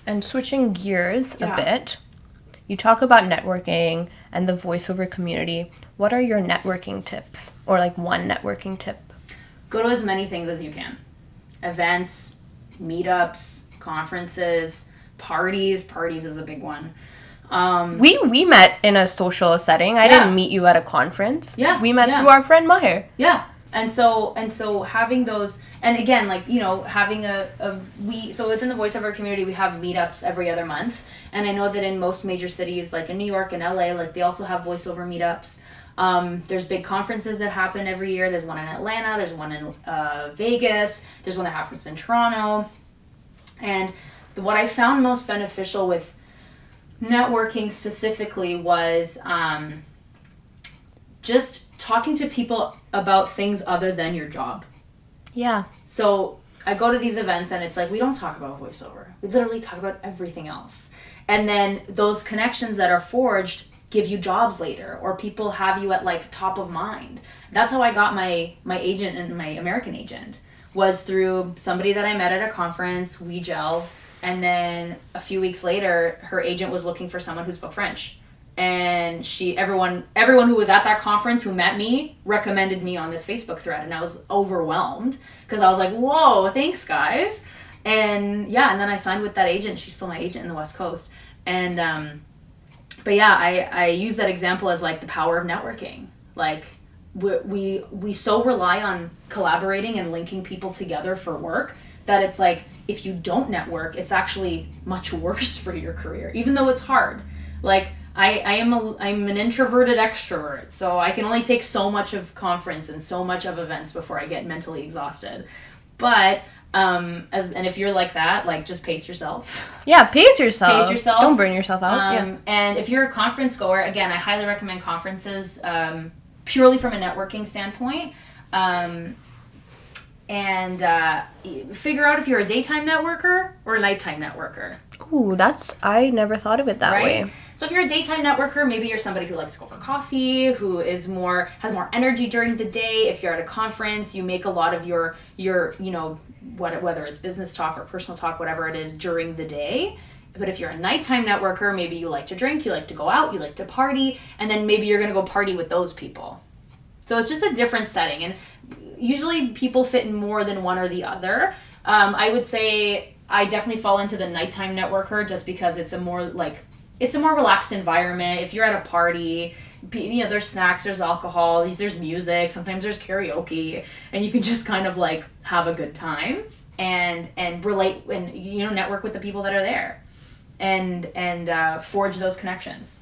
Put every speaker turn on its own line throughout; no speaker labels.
And switching gears a
Yeah.
bit, you talk about networking and the voiceover community. What are your networking tips? Or like one networking tip?
Go to as many things as you can. Events, meetups, conferences, parties. Parties is a big one.
We met in a social setting. I didn't meet you at a conference.
Yeah.
We met through our friend Maher.
Yeah. And so having those, and again, like, you know, having so within the voiceover community, we have meetups every other month. And I know that in most major cities, like in New York and LA, like they also have voiceover meetups. There's big conferences that happen every year. There's one in Atlanta. There's one in Vegas. There's one that happens in Toronto. And what I found most beneficial with networking specifically was just talking to people about things other than your job.
Yeah.
So I go to these events and it's like, we don't talk about voiceover. We literally talk about everything else. And then those connections that are forged give you jobs later, or people have you at like top of mind. That's how I got my agent and my American agent, was through somebody that I met at a conference. We gelled, and then a few weeks later, her agent was looking for someone who spoke French. And everyone who was at that conference who met me recommended me on this Facebook thread, and I was overwhelmed because I was like, whoa, thanks guys. And yeah, and then I signed with that agent. She's still my agent in the West Coast. And but yeah, I use that example as like the power of networking. Like we so rely on collaborating and linking people together for work that it's like, if you don't network, it's actually much worse for your career, even though it's hard. Like I'm an introverted extrovert, so I can only take so much of conference and so much of events before I get mentally exhausted. But and if you're like that, like, just pace yourself.
Yeah, pace yourself.
Pace yourself.
Don't burn yourself out.
And if you're a conference goer, again, I highly recommend conferences, purely from a networking standpoint. And figure out if you're a daytime networker or a nighttime networker.
Ooh, I never thought of it that way.
So if you're a daytime networker, maybe you're somebody who likes to go for coffee, who has more energy during the day. If you're at a conference, you make a lot of your you know, whether it's business talk or personal talk, whatever it is, during the day. But if you're a nighttime networker, maybe you like to drink, you like to go out, you like to party, and then maybe you're going to go party with those people. So it's just a different setting, and usually people fit in more than one or the other. I would say I definitely fall into the nighttime networker just because it's a more relaxed environment. If you're at a party, you know, there's snacks, there's alcohol, there's music, sometimes there's karaoke, and you can just kind of like have a good time and relate and, you know, network with the people that are there and forge those connections.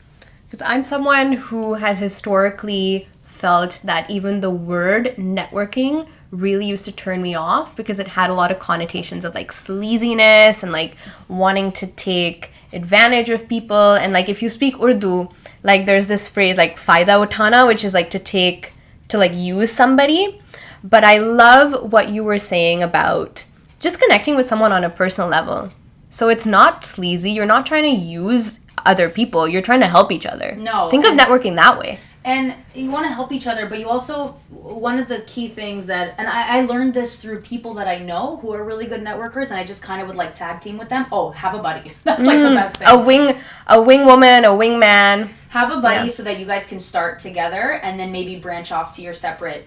Because I'm someone who has historically felt that even the word networking really used to turn me off because it had a lot of connotations of like sleaziness and like wanting to take advantage of people. And like, if you speak Urdu, like there's this phrase like fayda uthana, which is like to like use somebody. But I love what you were saying about just connecting with someone on a personal level. So it's not sleazy. You're not trying to use other people. You're trying to help each other.
No.
Think of networking that way.
And you want to help each other, but you also, one of the key things that, and I learned this through people that I know who are really good networkers, and I just kind of would like tag team with them. Oh, have a buddy. That's like the best thing.
A wing woman, a wing man.
Have a buddy so that you guys can start together and then maybe branch off to your separate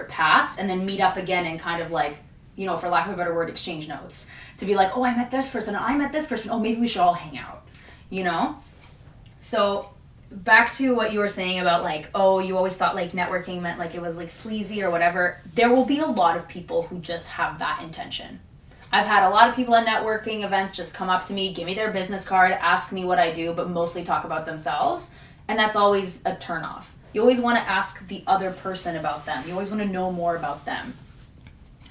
paths, and then meet up again and kind of like, you know, for lack of a better word, exchange notes. To be like, oh, I met this person, and I met this person. Oh, maybe we should all hang out, you know? So back to what you were saying about like, oh, you always thought like networking meant like it was like sleazy or whatever. There will be a lot of people who just have that intention. I've had a lot of people at networking events just come up to me, give me their business card, ask me what I do, but mostly talk about themselves. And that's always a turnoff. You always want to ask the other person about them. You always want to know more about them.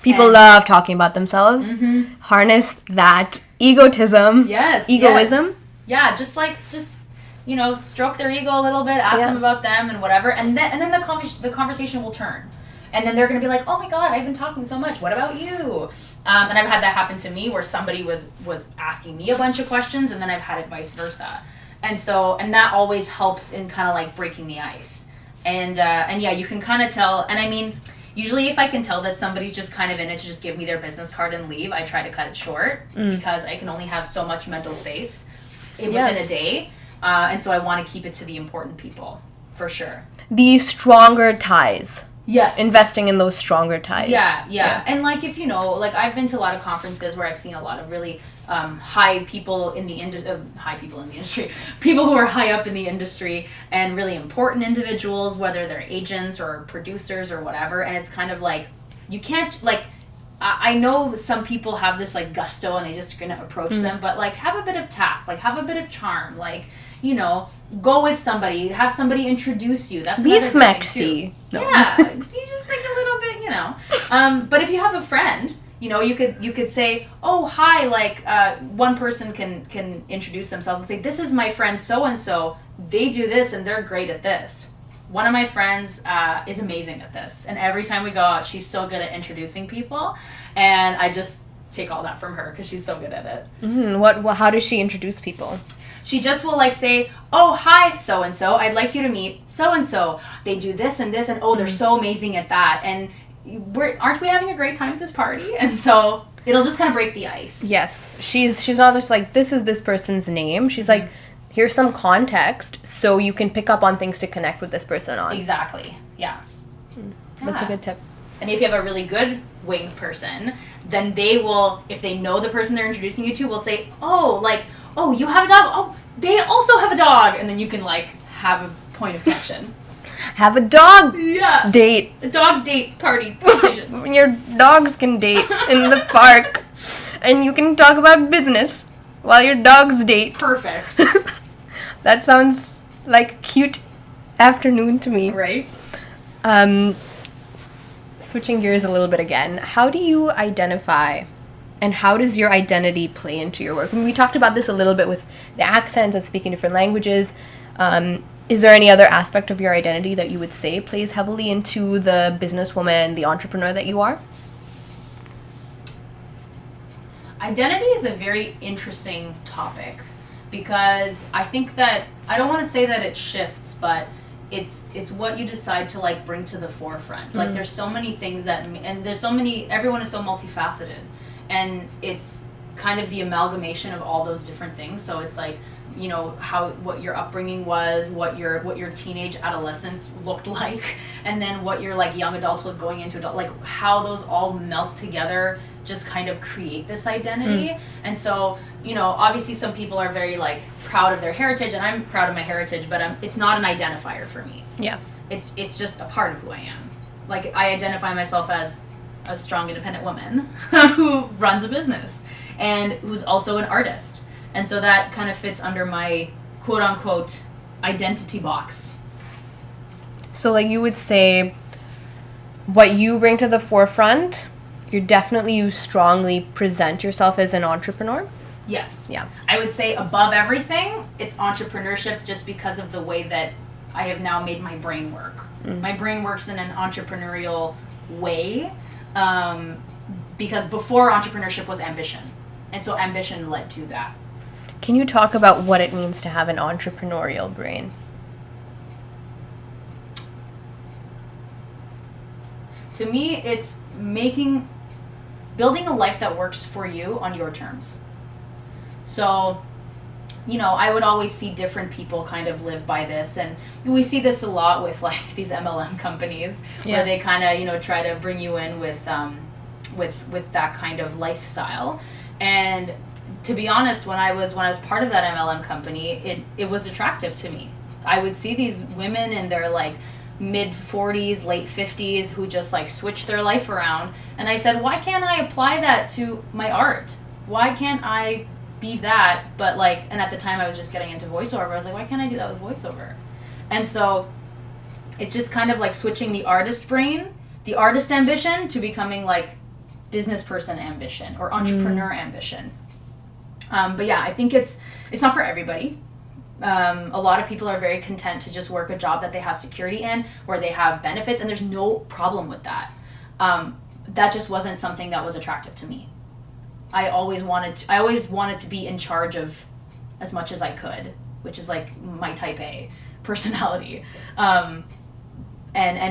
People love talking about themselves. Mm-hmm. Harness that egotism.
Yes.
Egoism.
Yes. Yeah, just you know, stroke their ego a little bit, ask them about them and whatever, and then the conversation will turn, and then they're gonna be like, oh my god, I've been talking so much. What about you? And I've had that happen to me where somebody was asking me a bunch of questions, and then I've had it vice versa, and that always helps in kind of like breaking the ice, and yeah, you can kind of tell, and I mean, Usually if I can tell that somebody's just kind of in it to just give me their business card and leave, I try to cut it short because I can only have so much mental space within a day. And so I want to keep it to the important people, for sure.
The stronger ties.
Yes.
Investing in those stronger ties.
Yeah. And like, if you know, like I've been to a lot of conferences where I've seen a lot of really high people in the industry, people who are high up in the industry and really important individuals, whether they're agents or producers or whatever. And it's kind of like, you can't, like, I know some people have this like gusto and they just gonna approach them, but like have a bit of tact, like have a bit of charm, like, you know, go with somebody, have somebody introduce you. That's
be smexy.
No. Yeah, be just like a little bit, you know. But if you have a friend, you know, you could say, oh, hi, like one person can introduce themselves and say, this is my friend so and so. They do this and they're great at this. One of my friends is amazing at this, and every time we go out, she's so good at introducing people, and I just take all that from her because she's so good at it.
How does she introduce people?
She just will like say, oh, hi, so-and-so, I'd like you to meet so-and-so. They do this and this, and oh, they're so amazing at that. And aren't we having a great time at this party? And so it'll just kind of break the ice.
Yes. She's not just like, this is this person's name. She's like, here's some context so you can pick up on things to connect with this person on.
Exactly. Yeah.
That's a good tip.
And if you have a really good winged person, then they will, if they know the person they're introducing you to, will say, oh, like, oh, you have a dog? Oh, they also have a dog. And then you can, like, have a point of connection.
Have a dog date.
A dog date party conversation.
Your dogs can date in the park. And you can talk about business while your dogs date.
Perfect.
That sounds like a cute afternoon to me.
Right.
Switching gears a little bit again. How do you identify and how does your identity play into your work? I mean, we talked about this a little bit with the accents and speaking different languages. Is there any other aspect of your identity that you would say plays heavily into the businesswoman, the entrepreneur that you are?
Identity is a very interesting topic because I think that, I don't want to say that it shifts, but it's what you decide to like bring to the forefront. Like there's so many things that, and there's so many, everyone is so multifaceted, and it's kind of the amalgamation of all those different things. So it's like, you know, what your upbringing was, what your teenage adolescence looked like, and then what your like young adulthood going into adult, like how those all melt together just kind of create this identity. And so, you know, obviously some people are very like proud of their heritage, and I'm proud of my heritage, but it's not an identifier for me.
Yeah.
It's just a part of who I am. Like I identify myself as a strong, independent woman who runs a business and who's also an artist. And so that kind of fits under my quote-unquote identity box.
So like you would say what you bring to the forefront, you strongly present yourself as an entrepreneur?
Yes.
Yeah.
I would say above everything, it's entrepreneurship just because of the way that I have now made my brain work. My brain works in an entrepreneurial way because before entrepreneurship was ambition. And so ambition led to that.
Can you talk about what it means to have an entrepreneurial brain?
To me, it's building a life that works for you on your terms. So, you know, I would always see different people kind of live by this, and we see this a lot with like these MLM companies where they kind of, you know, try to bring you in with that kind of lifestyle. And to be honest, when I was part of that MLM company, it was attractive to me. I would see these women in their like mid 40s, late 50s who just like switch their life around, and I said, why can't I apply that to my art? Why can't I be that? But like, and at the time I was just getting into voiceover. I was like, why can't I do that with voiceover? And so it's just kind of like switching the artist brain, the artist ambition, to becoming like business person ambition or entrepreneur ambition. But yeah, I think it's not for everybody. A lot of people are very content to just work a job that they have security in, where they have benefits, and there's no problem with that. That just wasn't something that was attractive to me. I always wanted to be in charge of as much as I could, which is like my type A personality, and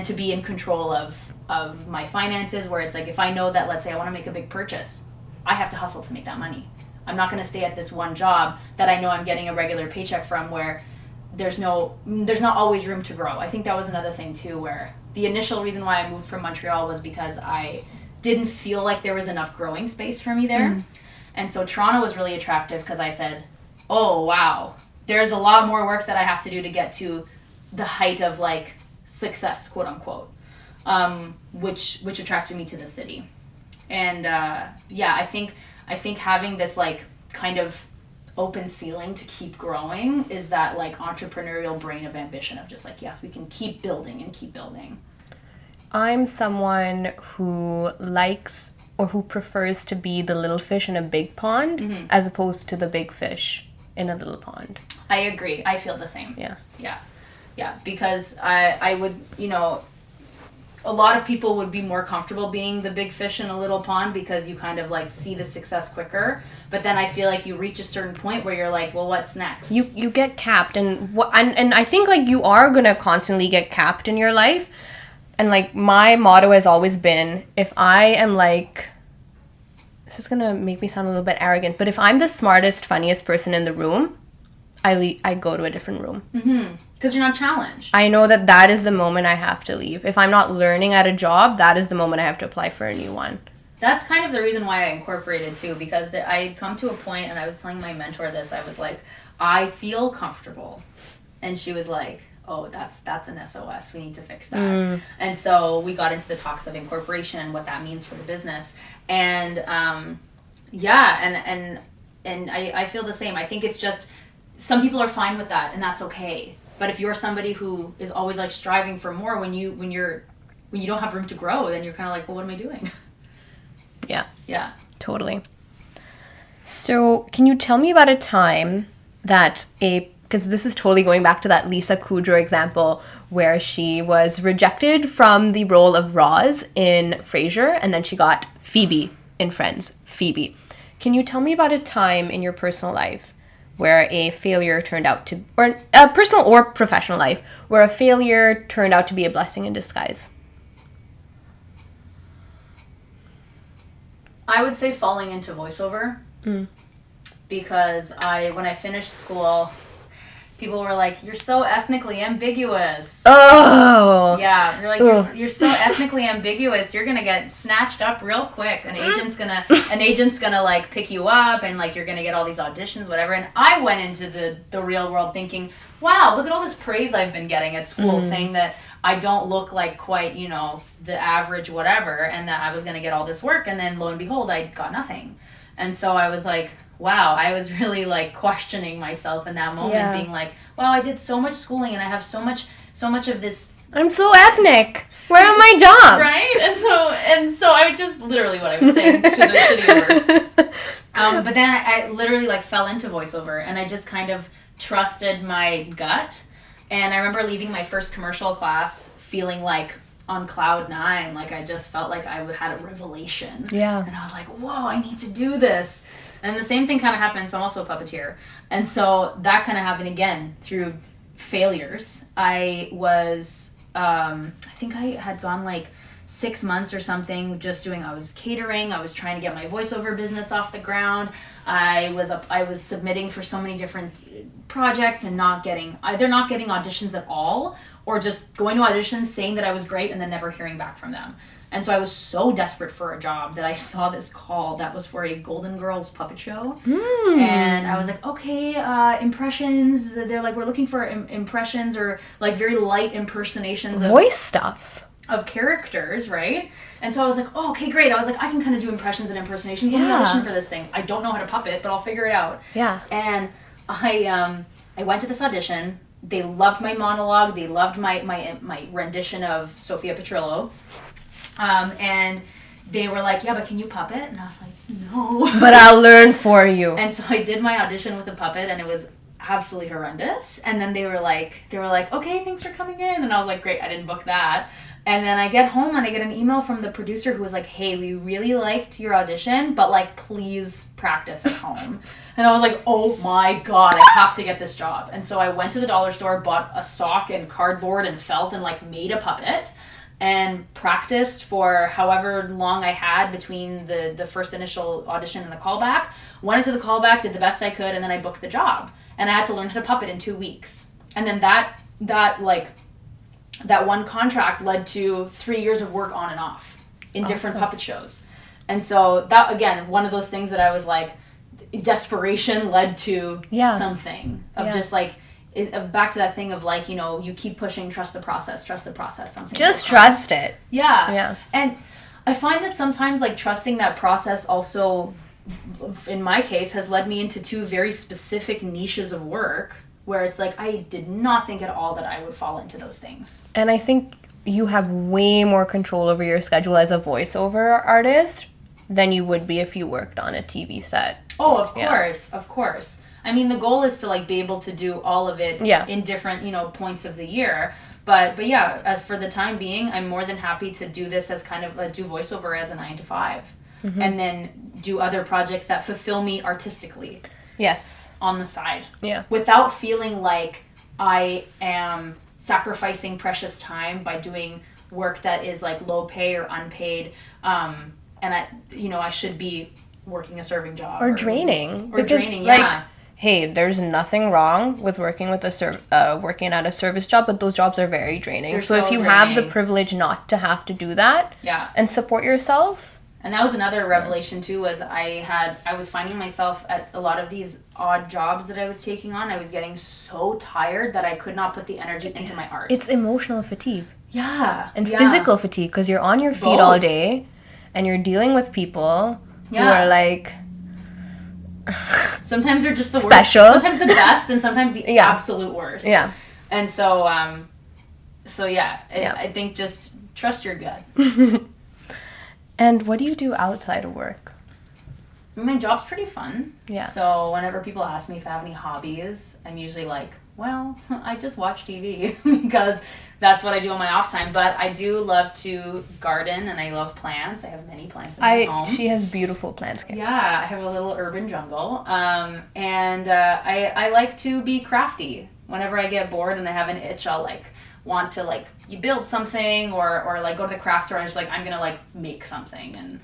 to be in control of of my finances, where it's like, if I know that, let's say I want to make a big purchase, I have to hustle to make that money. I'm not going to stay at this one job that I know I'm getting a regular paycheck from, where there's not always room to grow. I think that was another thing too, where the initial reason why I moved from Montreal was because I didn't feel like there was enough growing space for me there. And so Toronto was really attractive because I said, oh wow, there's a lot more work that I have to do to get to the height of like success, quote unquote, which attracted me to the city. And I think having this like kind of open ceiling to keep growing is that like entrepreneurial brain of ambition of just like, yes, we can keep building and keep building.
I'm someone who likes or who prefers to be the little fish in a big pond as opposed to the big fish in a little pond.
I agree. I feel the same.
Yeah.
Because I would, a lot of people would be more comfortable being the big fish in a little pond because you kind of like see the success quicker. But then I feel like you reach a certain point where you're like, well, what's next?
You get capped, and I think like you are gonna constantly get capped in your life. And like my motto has always been, if I am like, this is gonna make me sound a little bit arrogant, but if I'm the smartest, funniest person in the room, I go to a different room.
Because you're not challenged.
I know that is the moment I have to leave. If I'm not learning at a job, that is the moment I have to apply for a new one.
That's kind of the reason why I incorporated too, because I had come to a point, and I was telling my mentor this, I was like, I feel comfortable. And she was like, oh, that's an SOS. We need to fix that. And so we got into the talks of incorporation and what that means for the business. And I feel the same. I think it's just, some people are fine with that, and that's okay. But if you're somebody who is always like striving for more, when you don't have room to grow, then you're kind of like, well, what am I doing? Yeah.
Totally. So can you tell me about a time that because this is totally going back to that Lisa Kudrow example where she was rejected from the role of Roz in Frasier, and then she got Phoebe in Friends. Phoebe. Can you tell me about a time in your personal life where a failure turned out to, or a personal or professional life, where a failure turned out to be a blessing in disguise?
I would say falling into voiceover. Because when I finished school, people were like, you're so ethnically ambiguous.
Oh!
Yeah, you're like, you're so ethnically ambiguous, you're gonna get snatched up real quick. An agent's gonna like pick you up, and like you're gonna get all these auditions, whatever. And I went into the real world thinking, wow, look at all this praise I've been getting at school, saying that I don't look like quite, the average whatever, and that I was gonna get all this work, and then lo and behold, I got nothing. And so I was like, wow, I was really like questioning myself in that moment, being like, wow, I did so much schooling and I have so much of this.
I'm so ethnic. Where are my jobs?
Right? And so I just literally what I was saying to the universe. But then I literally like fell into voiceover, and I just kind of trusted my gut. And I remember leaving my first commercial class feeling like on cloud 9, like I just felt like I had a revelation.
Yeah.
And I was like, whoa, I need to do this. And the same thing kind of happened, so I'm also a puppeteer. And so that kind of happened again through failures. I was, I think I had gone like 6 months or something I was catering, I was trying to get my voiceover business off the ground. I was submitting for so many different projects and either not getting auditions at all, or just going to auditions saying that I was great and then never hearing back from them. And so I was so desperate for a job that I saw this call that was for a Golden Girls puppet show. And I was like, okay, impressions. They're like, we're looking for impressions or like very light impersonations.
Voice stuff.
Of characters, right? And so I was like, oh, okay, great. I was like, I can kind of do impressions and impersonations. Let me audition for this thing. I don't know how to puppet, but I'll figure it out.
Yeah.
And I went to this audition. They loved my monologue. They loved my rendition of Sophia Petrillo. And they were like, yeah, but can you puppet? And I was like, no.
But I'll learn for you.
And so I did my audition with a puppet, and it was absolutely horrendous. And then they were like, okay, thanks for coming in. And I was like, great, I didn't book that. And then I get home and I get an email from the producer who was like, hey, we really liked your audition, but like, please practice at home. And I was like, oh my God, I have to get this job. And so I went to the dollar store, bought a sock and cardboard and felt, and like made a puppet. and practiced for however long I had between the first initial audition and the callback. Went into the callback, did the best I could, and then I booked the job. And I had to learn how to puppet in 2 weeks. And then that one contract led to 3 years of work on and off in different puppet shows. And so that, again, one of those things that I was like, desperation led to something of just like, back to that thing of like, you know, you keep pushing, trust the process, something.
Just trust it.
Yeah. And I find that sometimes like trusting that process also, in my case, has led me into 2 very specific niches of work where it's like, I did not think at all that I would fall into those things.
And I think you have way more control over your schedule as a voiceover artist than you would be if you worked on a TV set.
Oh, of course. I mean, the goal is to like be able to do all of it in different, you know, points of the year. But yeah, as for the time being, I'm more than happy to do this as kind of do voiceover as a 9 to 5, and then do other projects that fulfill me artistically.
Yes.
On the side.
Yeah.
Without feeling like I am sacrificing precious time by doing work that is like low pay or unpaid, and I should be working a serving job
or draining. Like, hey, there's nothing wrong with working with working at a service job, but those jobs are very draining. So if you have the privilege not to have to do that, and support yourself.
And that was another revelation too, was I was finding myself at a lot of these odd jobs that I was taking on. I was getting so tired that I could not put the energy into my art.
It's emotional fatigue.
Yeah.
And physical fatigue, because you're on your feet all day and you're dealing with people who are like...
sometimes they're just the
special.
Worst. Sometimes the best, and sometimes the absolute worst.
Yeah.
And so, I think just trust your gut.
And what do you do outside of work?
My job's pretty fun.
Yeah.
So whenever people ask me if I have any hobbies, I'm usually like, well, I just watch TV because that's what I do on my off time. But I do love to garden, and I love plants. I have many plants in my home.
She has beautiful plants.
Yeah, I have a little urban jungle. And I like to be crafty. Whenever I get bored and I have an itch, I'll like want to like you build something or like go to the craft store and just like I'm gonna like make something. And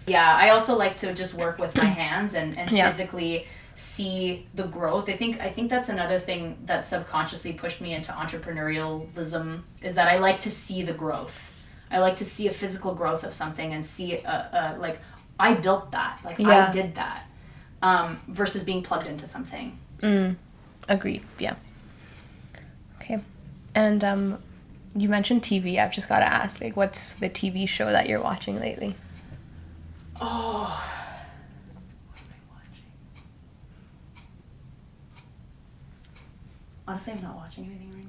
I also like to just work with my hands and physically see the growth. I think that's another thing that subconsciously pushed me into entrepreneurialism, is that I like to see the growth. I like to see a physical growth of something and see like I built that, like I did that, versus being plugged into something.
Agreed. Yeah. Okay. And you mentioned TV. I've just got to ask, like, what's the TV show that you're watching lately?
Oh, what am I watching? Honestly, I'm not watching anything right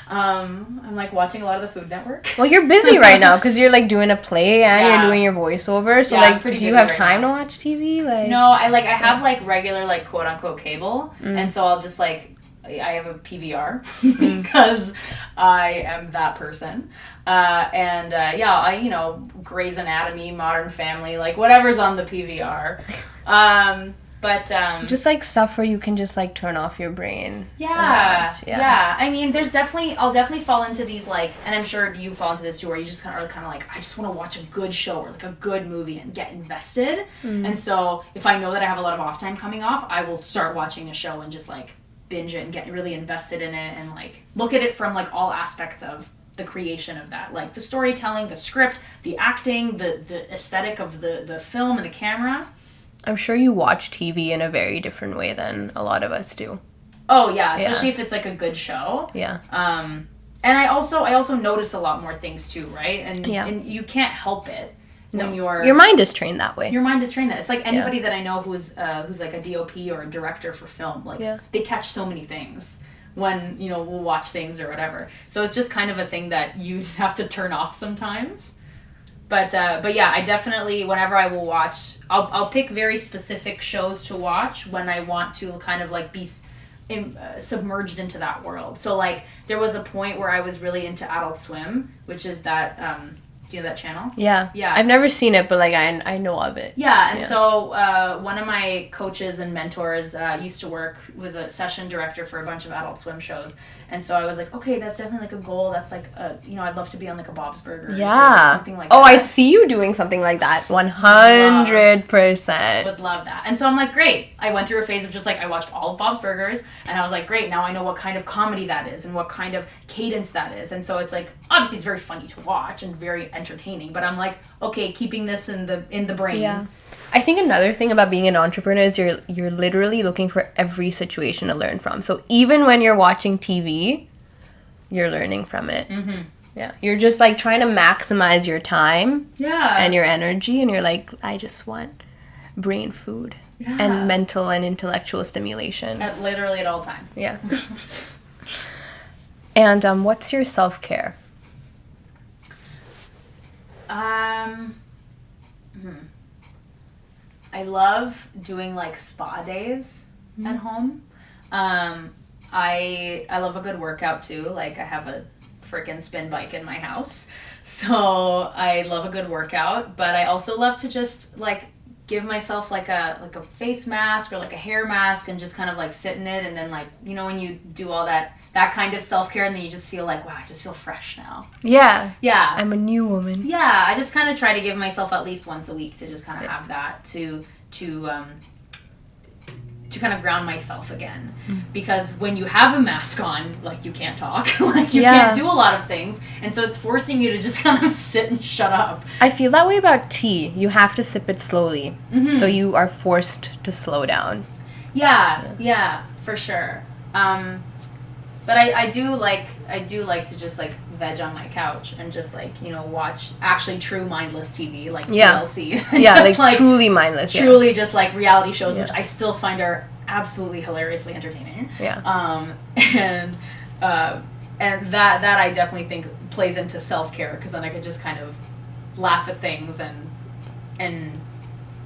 now. I'm like watching a lot of the Food Network.
Well, you're busy right now because you're like doing a play and you're doing your voiceover. So like, do you have time to watch TV? Like,
no, I have like regular like quote unquote cable, and so I'll just like. I have a PVR because I am that person. Grey's Anatomy, Modern Family, like whatever's on the PVR. But
just like stuff where you can just like turn off your brain.
Yeah. I mean, I'll definitely fall into these like, and I'm sure you fall into this too, where you just kind of like, I just want to watch a good show or like a good movie and get invested. And so if I know that I have a lot of off time coming off, I will start watching a show and just like binge it and get really invested in it and like look at it from like all aspects of the creation of that, like the storytelling, the script, the acting, the aesthetic of the film and the camera.
I'm sure you watch TV in a very different way than a lot of us do.
Oh yeah, especially if it's like a good show.
Yeah.
And I also notice a lot more things too, right? And you can't help it. When your
mind is trained that way.
Your mind is trained that. It's like anybody that I know who's like a DOP or a director for film, like they catch so many things when, we'll watch things or whatever. So it's just kind of a thing that you have to turn off sometimes. But yeah, I definitely, whenever I will watch, I'll pick very specific shows to watch when I want to kind of like be submerged into that world. So like there was a point where I was really into Adult Swim, which is that Do you know that channel?
Yeah.
Yeah.
I've never seen it, but like I know of it.
Yeah, and so one of my coaches and mentors was a session director for a bunch of Adult Swim shows. And so I was like, okay, that's definitely like a goal. That's like, I'd love to be on like a Bob's Burgers or something like that.
Oh, I see you doing something like that. 100%.
Would love that. And so I'm like, great. I went through a phase of just like, I watched all of Bob's Burgers and I was like, great, now I know what kind of comedy that is and what kind of cadence that is. And so it's like, obviously it's very funny to watch and very entertaining, but I'm like, okay, keeping this in the brain.
Yeah. I think another thing about being an entrepreneur is you're literally looking for every situation to learn from. So even when you're watching TV, you're learning from it. Mm-hmm. Yeah. You're just like trying to maximize your time and your energy, and you're like, I just want brain food and mental and intellectual stimulation.
Literally at all times.
Yeah. And what's your self-care?
I love doing like spa days at home. I love a good workout too. Like I have a freaking spin bike in my house, so I love a good workout. But I also love to just like give myself like a face mask or like a hair mask and just kind of like sit in it, and then like when you do all that kind of self-care, and then you just feel like, wow, I just feel fresh now.
Yeah.
Yeah.
I'm a new woman.
Yeah, I just kind of try to give myself at least once a week to just kind of have that to kind of ground myself again. Because when you have a mask on, like you can't talk, like you can't do a lot of things, and so it's forcing you to just kind of sit and shut up.
I feel that way about tea. You have to sip it slowly, so you are forced to slow down.
Yeah, for sure. But I do like to just like veg on my couch and just like watch actually true mindless TV like TLC.
Yeah, like truly mindless.
Truly just like reality shows, which I still find are absolutely hilariously entertaining.
Yeah.
And that I definitely think plays into self-care, because then I could just kind of laugh at things and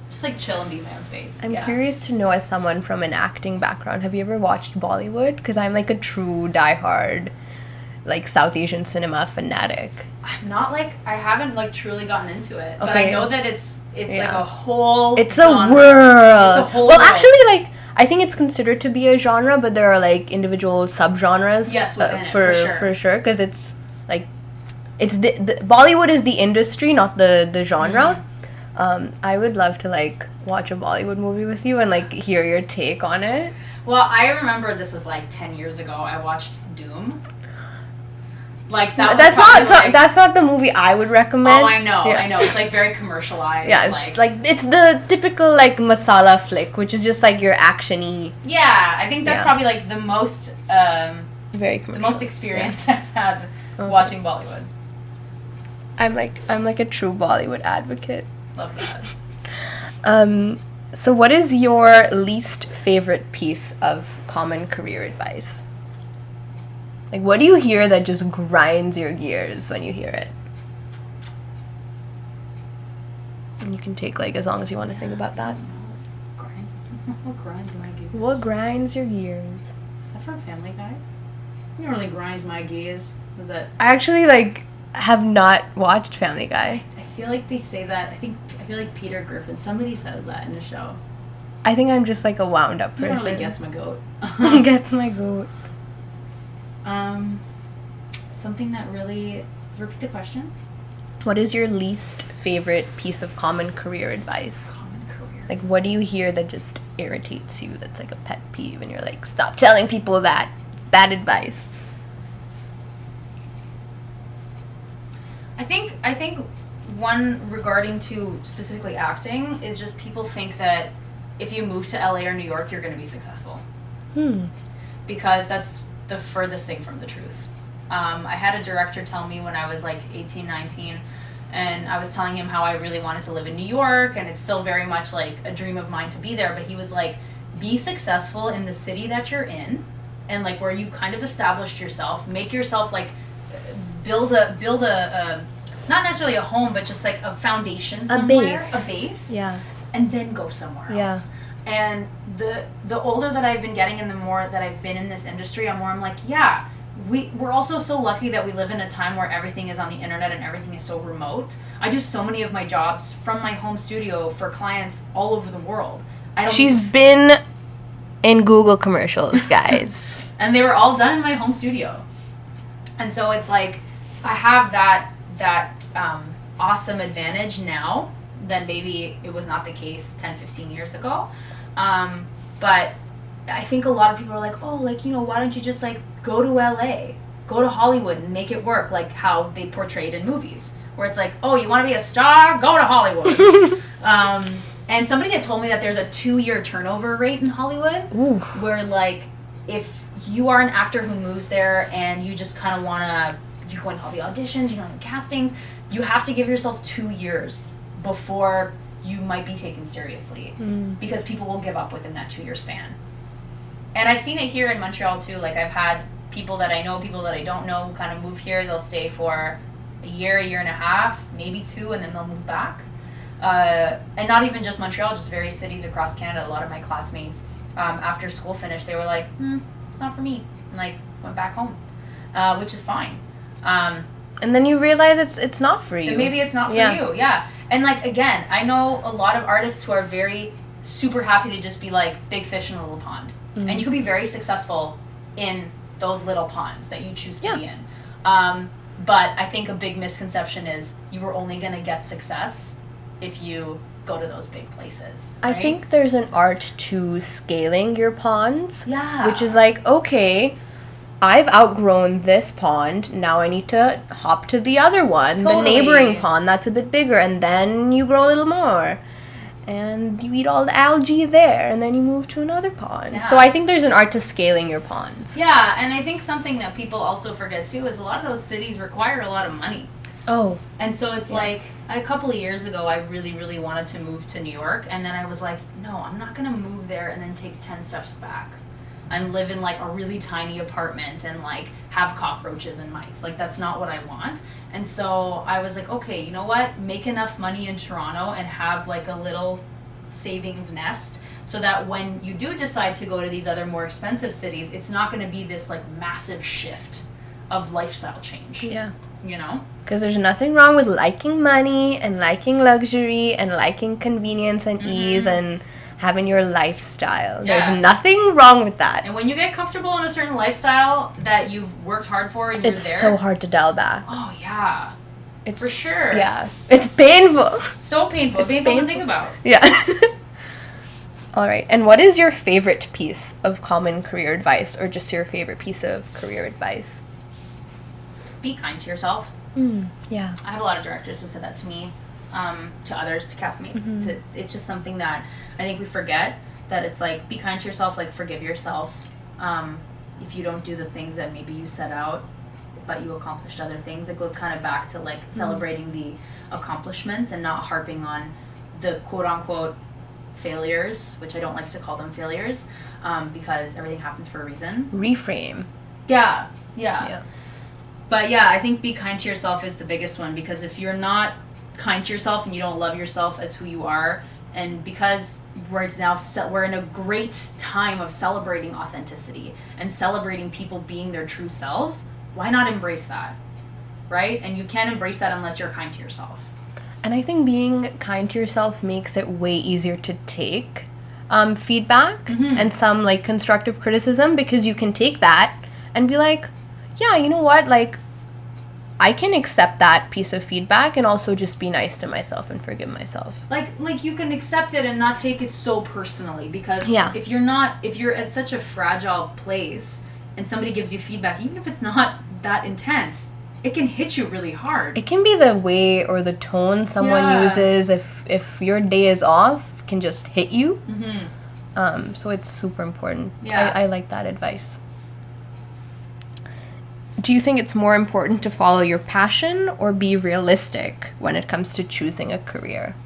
just like chill and be in my own space.
I'm curious to know, as someone from an acting background, have you ever watched Bollywood? Because I'm like a true diehard like South Asian cinema fanatic.
I'm not like, I haven't like truly gotten into it, but I know that it's like a whole
it's
genre.
A world.
It's a whole
well
world.
Actually, like I think it's considered to be a genre, but there are like individual subgenres.
Yes, within it,
for sure, because it's like it's the Bollywood is the industry, not the genre. I would love to like watch a Bollywood movie with you and like hear your take on it.
Well, I remember this was like 10 years ago. I watched Doom. Like
that's not the movie I would recommend.
Oh, I know. It's like very commercialized.
Yeah, it's like it's the typical like masala flick, which is just like your action-y.
Yeah, I think that's probably like the most
very commercial.
The most experience I've had watching Bollywood.
I'm like a true Bollywood advocate.
Love that.
So what is your least favorite piece of common career advice? Like, what do you hear that just grinds your gears when you hear it? And you can take, like, as long as you want to think about that.
What grinds my gears?
What grinds your gears?
Is that from Family Guy? It really grinds my gears.
I actually, like, have not watched Family Guy.
I feel like they say that. I feel like Peter Griffin, somebody says that in the show.
I think I'm just, like, a wound-up person.
Really gets my goat.
Gets my goat.
Something that really... Repeat the question.
What is your least favorite piece of common career advice?
Common career.
Like, what do you hear that just irritates you? That's like a pet peeve, and you're like, stop telling people that. It's bad advice.
I think one regarding to specifically acting is just people think that if you move to LA or New York, you're going to be successful. Because that's the furthest thing from the truth. I had a director tell me when I was like 18, 19, and I was telling him how I really wanted to live in New York, and it's still very much like a dream of mine to be there, but he was like, be successful in the city that you're in, and like where you've kind of established yourself, make yourself like build a not necessarily a home, but just like a foundation somewhere, a base, and then go somewhere else. And the older that I've been getting and the more that I've been in this industry, I'm like, we're also so lucky that we live in a time where everything is on the internet and everything is so remote. I do so many of my jobs from my home studio for clients all over the world.
She's been in Google commercials, guys.
And they were all done in my home studio. And so it's like I have that awesome advantage now than maybe it was not the case 10, 15 years ago. But I think a lot of people are like, oh, like, you know, why don't you just like go to LA, go to Hollywood and make it work, like how they portray it in movies, where it's like, oh, you want to be a star? Go to Hollywood. And somebody had told me that there's a 2-year turnover rate in Hollywood.
Ooh.
Where like if you are an actor who moves there and you just kind of want to, you're going to all the auditions, you're doing the castings, you have to give yourself 2 years before you might be taken seriously, because people will give up within that 2-year span. And I've seen it here in Montreal too. Like I've had people that I know, people that I don't know, who kind of move here. They'll stay for a year and a half, maybe 2, and then they'll move back. And not even just Montreal, just various cities across Canada. A lot of my classmates, after school finished, they were like, it's not for me. And like went back home, which is fine.
And then you realize it's not for you.
Maybe it's not for you, yeah. And like, again, I know a lot of artists who are very super happy to just be like big fish in a little pond. Mm-hmm. And you can be very successful in those little ponds that you choose to be in. But I think a big misconception is you are only going to get success if you go to those big places. Right?
I think there's an art to scaling your ponds.
Yeah.
Which is like, okay, I've outgrown this pond. Now I need to hop to the other one, the neighboring pond that's a bit bigger, and then you grow a little more. And you eat all the algae there, and then you move to another pond. Yeah. So I think there's an art to scaling your ponds.
Yeah, and I think something that people also forget too is a lot of those cities require a lot of money.
Oh.
And so it's like, a couple of years ago, I really, really wanted to move to New York, and then I was like, no, I'm not going to move there and then take 10 steps back and live in like a really tiny apartment and like have cockroaches and mice. Like that's not what I want. And so I was like, okay, you know what? Make enough money in Toronto and have like a little savings nest so that when you do decide to go to these other more expensive cities, it's not going to be this like massive shift of lifestyle change.
Yeah.
You know?
Because there's nothing wrong with liking money and liking luxury and liking convenience and ease and having your lifestyle. Yeah. There's nothing wrong with that.
And when you get comfortable in a certain lifestyle that you've worked hard for and you're
it's
there.
It's so hard to dial back.
Oh, yeah.
It's,
for sure.
Yeah. It's painful.
So painful. It's painful to think about.
Yeah. All right. And what is your favorite piece of common career advice, or just your favorite piece of career advice?
Be kind to yourself.
Yeah.
I have a lot of directors who said that to me, to others, to castmates. It's just something that I think we forget, that it's like, be kind to yourself, like forgive yourself. If you don't do the things that maybe you set out, but you accomplished other things, it goes kind of back to like celebrating the accomplishments and not harping on the quote unquote failures, which I don't like to call them failures, because everything happens for a reason.
Reframe.
Yeah. But yeah, I think be kind to yourself is the biggest one, because if you're not kind to yourself and you don't love yourself as who you are, and because we're in a great time of celebrating authenticity and celebrating people being their true selves, why not embrace that, right? And you can't embrace that unless you're kind to yourself.
And I think being kind to yourself makes it way easier to take feedback and some like constructive criticism, because you can take that and be like, yeah, you know what, like I can accept that piece of feedback and also just be nice to myself and forgive myself.
Like you can accept it and not take it so personally, because if you're at such a fragile place and somebody gives you feedback, even if it's not that intense, it can hit you really hard.
It can be the way or the tone someone uses. If your day is off, can just hit you. So it's super important. I like that advice. Do you think it's more important to follow your passion or be realistic when it comes to choosing a career?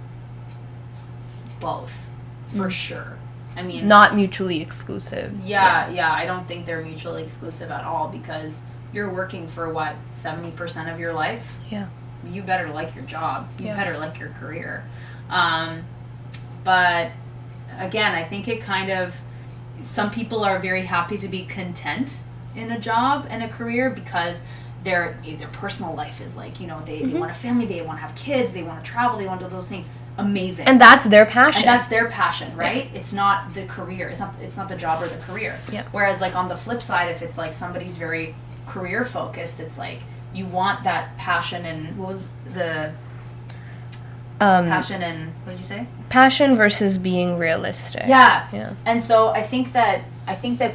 Both, for sure. I mean,
not mutually exclusive.
Yeah, I don't think they're mutually exclusive at all, because you're working for 70% of your life?
Yeah.
You better like your job. You better like your career. But again, I think it kind of, some people are very happy to be content in a job and a career because their personal life is like, you know, they want a family, they want to have kids, they want to travel, they want to do those things. Amazing.
And that's their passion.
Right? Yeah. It's not the career. It's not the job or the career.
Yeah.
Whereas like on the flip side, if it's like somebody's very career focused, it's like you want that passion and what was the passion and what did you say?
Passion versus being realistic.
Yeah.
Yeah.
And so I think that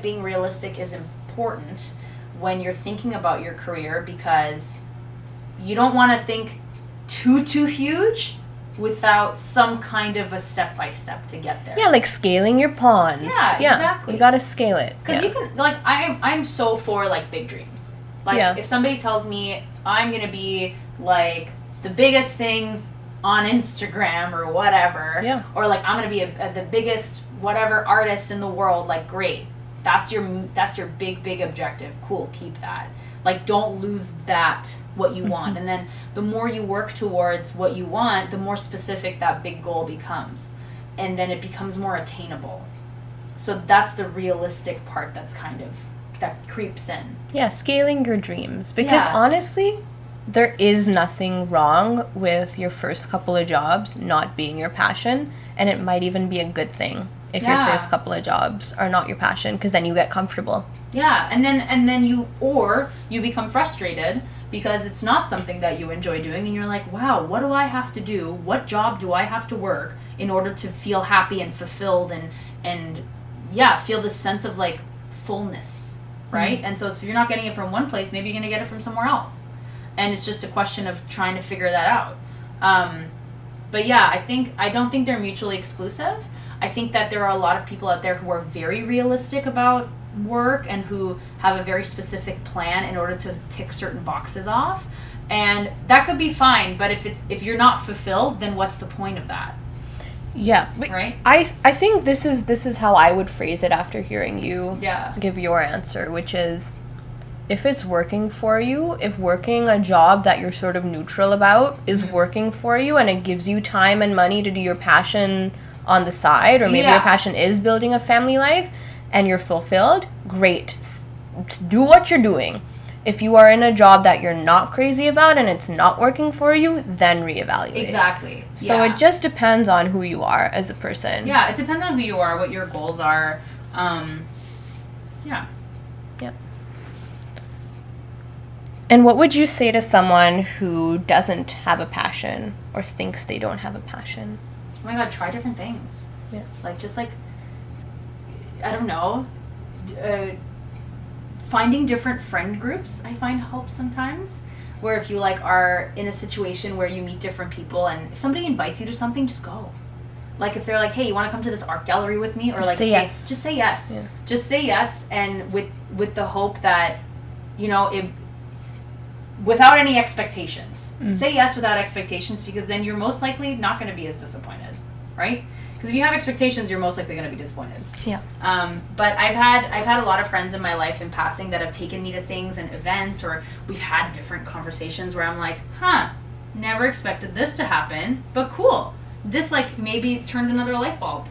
being realistic is important when you're thinking about your career because you don't want to think too huge without some kind of a step-by-step to get there.
Yeah, like scaling your ponds.
Yeah, exactly.
You gotta scale it.
Because you can, like, I'm so for, like, big dreams. Like, if somebody tells me I'm going to be, like, the biggest thing on Instagram or whatever, or, like, I'm going to be the biggest whatever artist in the world, like, great. That's your big objective. Cool, keep that. Like, don't lose that, what you want. And then the more you work towards what you want, the more specific that big goal becomes. And then it becomes more attainable. So that's the realistic part that creeps in.
Yeah, scaling your dreams. Because honestly, there is nothing wrong with your first couple of jobs not being your passion. And it might even be a good thing if your first couple of jobs are not your passion, because then you get comfortable.
Yeah, and then you become frustrated because it's not something that you enjoy doing, and you're like, wow, what do I have to do? What job do I have to work in order to feel happy and fulfilled and feel this sense of like fullness, right? And so if you're not getting it from one place, maybe you're gonna get it from somewhere else, and it's just a question of trying to figure that out. But yeah, I don't think they're mutually exclusive. I think that there are a lot of people out there who are very realistic about work and who have a very specific plan in order to tick certain boxes off. And that could be fine, but if you're not fulfilled, then what's the point of that?
Yeah.
Right?
I think this is how I would phrase it after hearing you give your answer, which is if it's working for you, if working a job that you're sort of neutral about is working for you and it gives you time and money to do your passion on the side, or maybe your passion is building a family life and you're fulfilled, great. Do what you're doing. If you are in a job that you're not crazy about and it's not working for you, then reevaluate.
Exactly.
So it just depends on who you are as a person.
Yeah, it depends on who you are, what your goals are.
And what would you say to someone who doesn't have a passion or thinks they don't have a passion?
Oh my God, try different things.
Yeah.
Like, just like, I don't know, finding different friend groups I find helps sometimes. Where if you like are in a situation where you meet different people and if somebody invites you to something, just go. Like if they're like, hey, you want to come to this art gallery with me? Or
just
like,
say
hey,
yes.
Just say yes.
Yeah.
Just say yes, and with the hope that, you know, without any expectations. Say yes without expectations, because then you're most likely not going to be as disappointed, right? Because if you have expectations, you're most likely going to be disappointed.
Yeah.
But I've had a lot of friends in my life in passing that have taken me to things and events, or we've had different conversations where I'm like, never expected this to happen, but cool. This like maybe turned another light bulb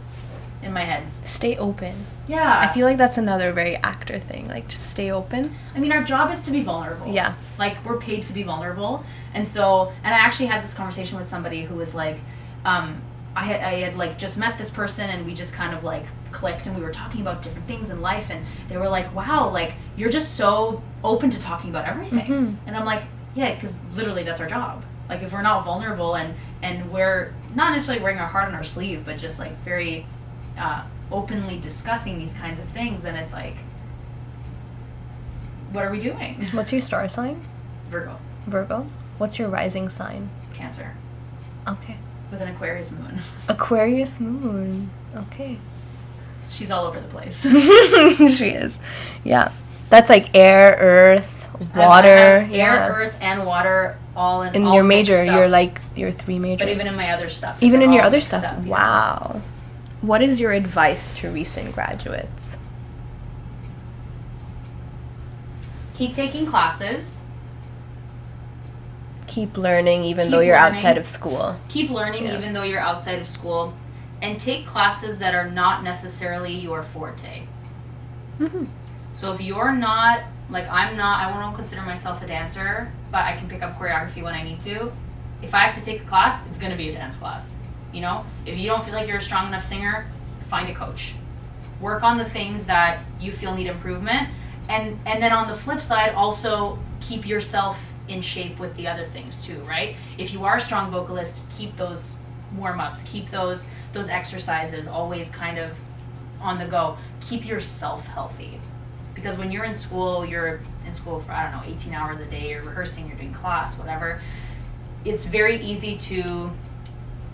in my head.
Stay open.
Yeah.
I feel like that's another very actor thing. Like, just stay open.
I mean, our job is to be vulnerable.
Yeah.
Like, we're paid to be vulnerable. And so, and I actually had this conversation with somebody who was like, I had like just met this person and we just kind of like clicked and we were talking about different things in life, and they were like, wow, like you're just so open to talking about everything. And I'm like, yeah, because literally that's our job. Like if we're not vulnerable and we're not necessarily wearing our heart on our sleeve, but just like very openly discussing these kinds of things, then it's like, what are we doing?
What's your star sign?
Virgo.
What's your rising sign?
Cancer.
Okay.
With an Aquarius moon.
Aquarius moon. Okay.
She's all over the place.
She is. Yeah. That's like air, earth, water.
I have air, earth, and water all in all
your major,
stuff.
you're like your 3 major.
But even in my other stuff.
Even in your other stuff.
Yeah.
Wow. What is your advice to recent graduates?
Keep taking classes.
Keep learning even though you're outside of school.
Keep learning even though you're outside of school. And take classes that are not necessarily your forte. So if you're not, like I'm not, I won't consider myself a dancer, but I can pick up choreography when I need to. If I have to take a class, it's going to be a dance class. You know, if you don't feel like you're a strong enough singer, find a coach. Work on the things that you feel need improvement. And then on the flip side, also keep yourself in shape with the other things too, right? If you are a strong vocalist, keep those warm-ups, keep those exercises always kind of on the go. Keep yourself healthy. Because when you're in school for, I don't know, 18 hours a day, you're rehearsing, you're doing class, whatever. It's very easy to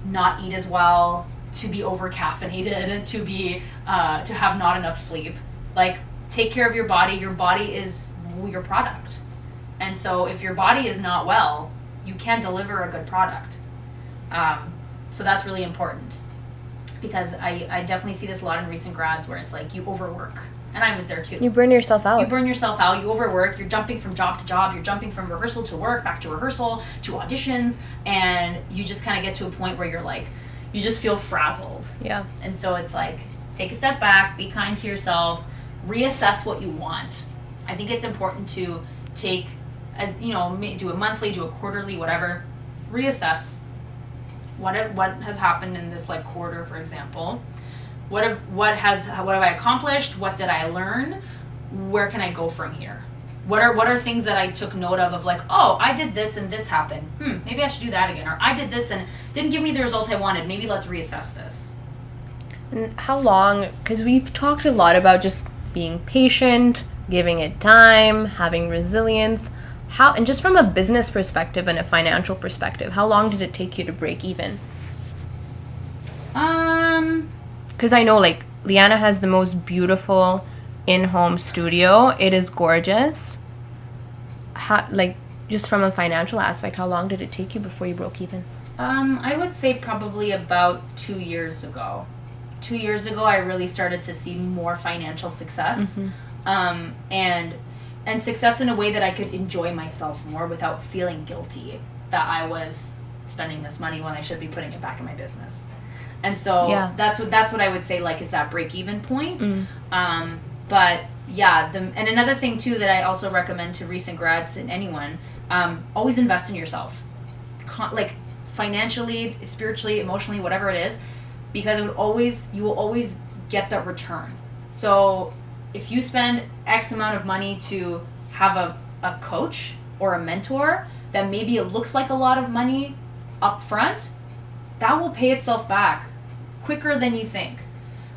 not eat as well, to be over caffeinated, to have not enough sleep. Like, take care of your body. Your body is your product. And so if your body is not well, you can't deliver a good product. So that's really important, because I definitely see this a lot in recent grads where it's like you overwork. And I was there too.
You burn yourself out.
You overwork. You're jumping from job to job. You're jumping from rehearsal to work, back to rehearsal, to auditions. And you just kind of get to a point where you're like, you just feel frazzled.
Yeah.
And so it's like, take a step back, be kind to yourself, reassess what you want. I think it's important to take, do a monthly, do a quarterly, whatever. Reassess what has happened in this like quarter, for example. What have I accomplished? What did I learn? Where can I go from here? What are things that I took note of like, oh, I did this and this happened. Maybe I should do that again. Or I did this and didn't give me the result I wanted. Maybe let's reassess this.
And how long, because we've talked a lot about just being patient, giving it time, having resilience. And just from a business perspective and a financial perspective, how long did it take you to break even? Because I know, like, Liana has the most beautiful in-home studio. It is gorgeous. Just from a financial aspect, how long did it take you before you broke even?
I would say probably about 2 years ago. 2 years ago, I really started to see more financial success. Mm-hmm. And success in a way that I could enjoy myself more without feeling guilty that I was spending this money when I should be putting it back in my business. And so that's what I would say, like, is that break-even point. But yeah, and another thing too that I also recommend to recent grads, to anyone, always invest in yourself, like financially, spiritually, emotionally, whatever it is, because you will always get that return. So if you spend X amount of money to have a coach or a mentor, that maybe it looks like a lot of money up front, that will pay itself back quicker than you think.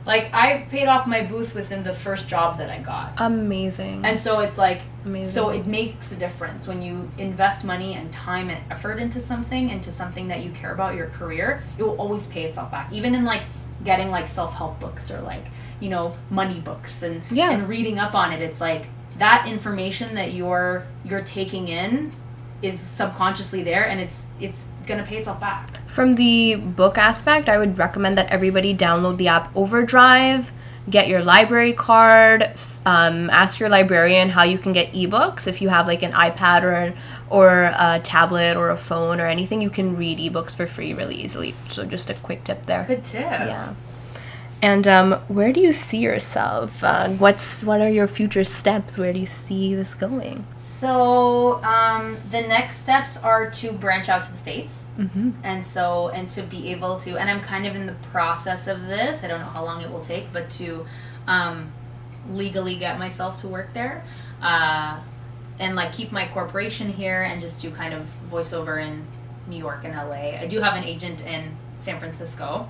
Like, I paid off my booth within the first job that I got.
Amazing.
And so it's like,
amazing.
So it makes a difference when you invest money and time and effort into something that you care about, your career. It will always pay itself back. Even in like getting like self-help books or like, money books and reading up on it. It's like that information that you're taking in is subconsciously there, and it's gonna pay itself back.
From the book aspect, I would recommend that everybody download the app Overdrive, get your library card, ask your librarian how you can get ebooks. If you have like an iPad or a tablet or a phone or anything, you can read ebooks for free really easily. So just a quick tip there.
Good tip.
Yeah. And where do you see yourself? What are your future steps? Where do you see this going?
So the next steps are to branch out to the States.
Mm-hmm.
And to be able to, and I'm kind of in the process of this, I don't know how long it will take, but to legally get myself to work there, and like keep my corporation here and just do kind of voiceover in New York and LA. I do have an agent in San Francisco,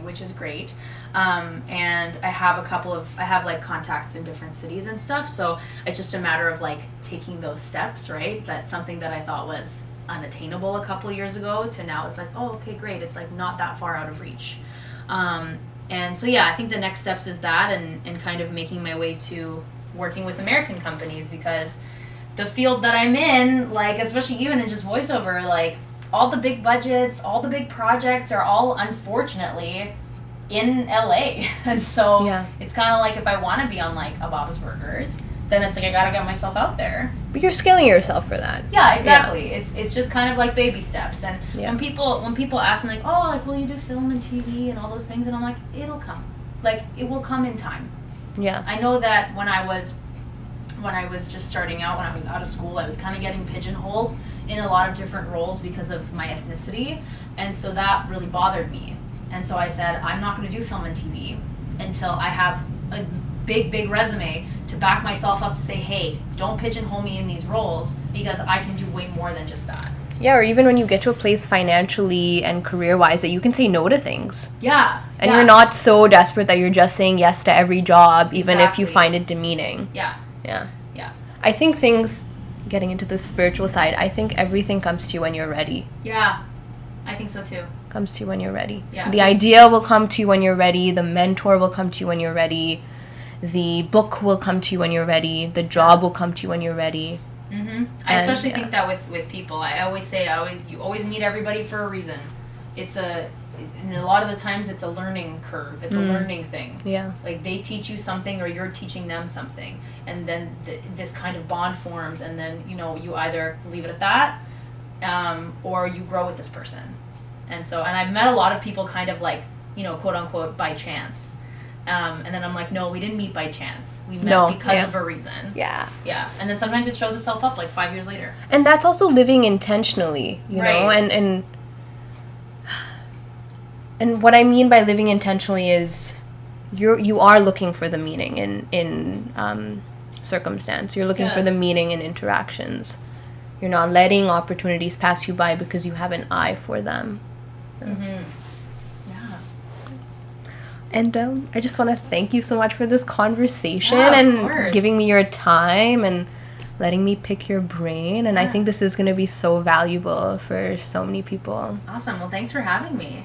which is great. And I have like contacts in different cities and stuff. So it's just a matter of like taking those steps, right? That's something that I thought was unattainable a couple years ago to now it's like, oh, okay, great. It's like not that far out of reach. And so, yeah, I think the next steps is that and kind of making my way to working with American companies, because the field that I'm in, like, especially even in just voiceover, like, all the big budgets, all the big projects are all, unfortunately, in LA. And so it's kind of like if I want to be on, like, a Bob's Burgers, then it's like I got to get myself out there.
But you're scaling yourself for that.
Yeah, exactly. Yeah. It's just kind of like baby steps. And when people ask me, like, oh, like, will you do film and TV and all those things? And I'm like, it'll come. Like, it will come in time.
Yeah.
I know that when I was just starting out, when I was out of school, I was kind of getting pigeonholed in a lot of different roles because of my ethnicity, and so that really bothered me. And so I said, I'm not going to do film and TV until I have a big resume to back myself up to say, hey, don't pigeonhole me in these roles, because I can do way more than just that.
Yeah, or even when you get to a place financially and career-wise that you can say no to things.
Yeah.
And you're not so desperate that you're just saying yes to every job, even if you
Exactly.
find it demeaning.
Yeah.
Yeah.
Yeah.
I think things, getting into the spiritual side, I think everything comes to you when you're ready.
Yeah. I think so too.
Comes to you when you're ready.
Yeah.
The idea will come to you when you're ready. The mentor will come to you when you're ready. The book will come to you when you're ready. The job will come to you when you're ready.
Mm-hmm. I especially think that with people. I always say, you always meet everybody for a reason. And a lot of the times it's a learning curve. It's a learning thing.
Yeah.
Like they teach you something or you're teaching them something. And then this kind of bond forms, and then, you either leave it at that or you grow with this person. And I've met a lot of people kind of like, quote unquote, by chance. And then I'm like, no, we didn't meet by chance. We met because of a reason.
Yeah.
Yeah. And then sometimes it shows itself up like 5 years later.
And that's also living intentionally, you know? And what I mean by living intentionally is you are looking for the meaning in circumstance. You're looking for the meaning in interactions. You're not letting opportunities pass you by because you have an eye for them.
Mm-hmm.
And I just want to thank you so much for this conversation and giving me your time and letting me pick your brain. And I think this is going to be so valuable for so many people.
Awesome. Well, thanks for having me.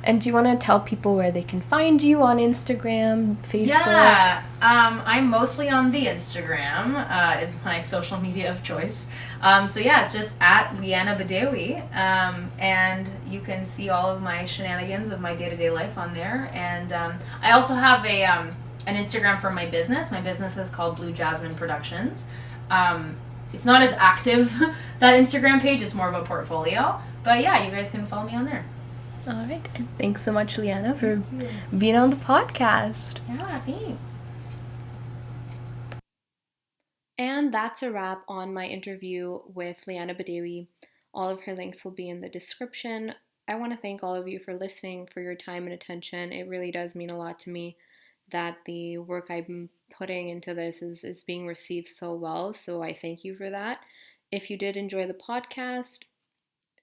And do you want to tell people where they can find you on Instagram, Facebook?
Yeah, I'm mostly on the Instagram. Is my social media of choice. It's just at Liana Bdéwi. And you can see all of my shenanigans of my day-to-day life on there. And I also have an Instagram for my business. My business is called Blue Jasmine Productions. It's not as active, that Instagram page. It's more of a portfolio. But yeah, you guys can follow me on there.
All right. And thanks so much, Liana, for being on the podcast.
Yeah, thanks.
And that's a wrap on my interview with Liana Bdéwi. All of her links will be in the description. I want to thank all of you for listening, for your time and attention. It really does mean a lot to me that the work I'm putting into this is being received so well. So I thank you for that. If you did enjoy the podcast,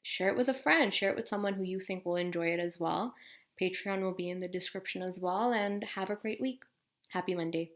share it with a friend, share it with someone who you think will enjoy it as well. Patreon will be in the description as well, and have a great week. Happy Monday.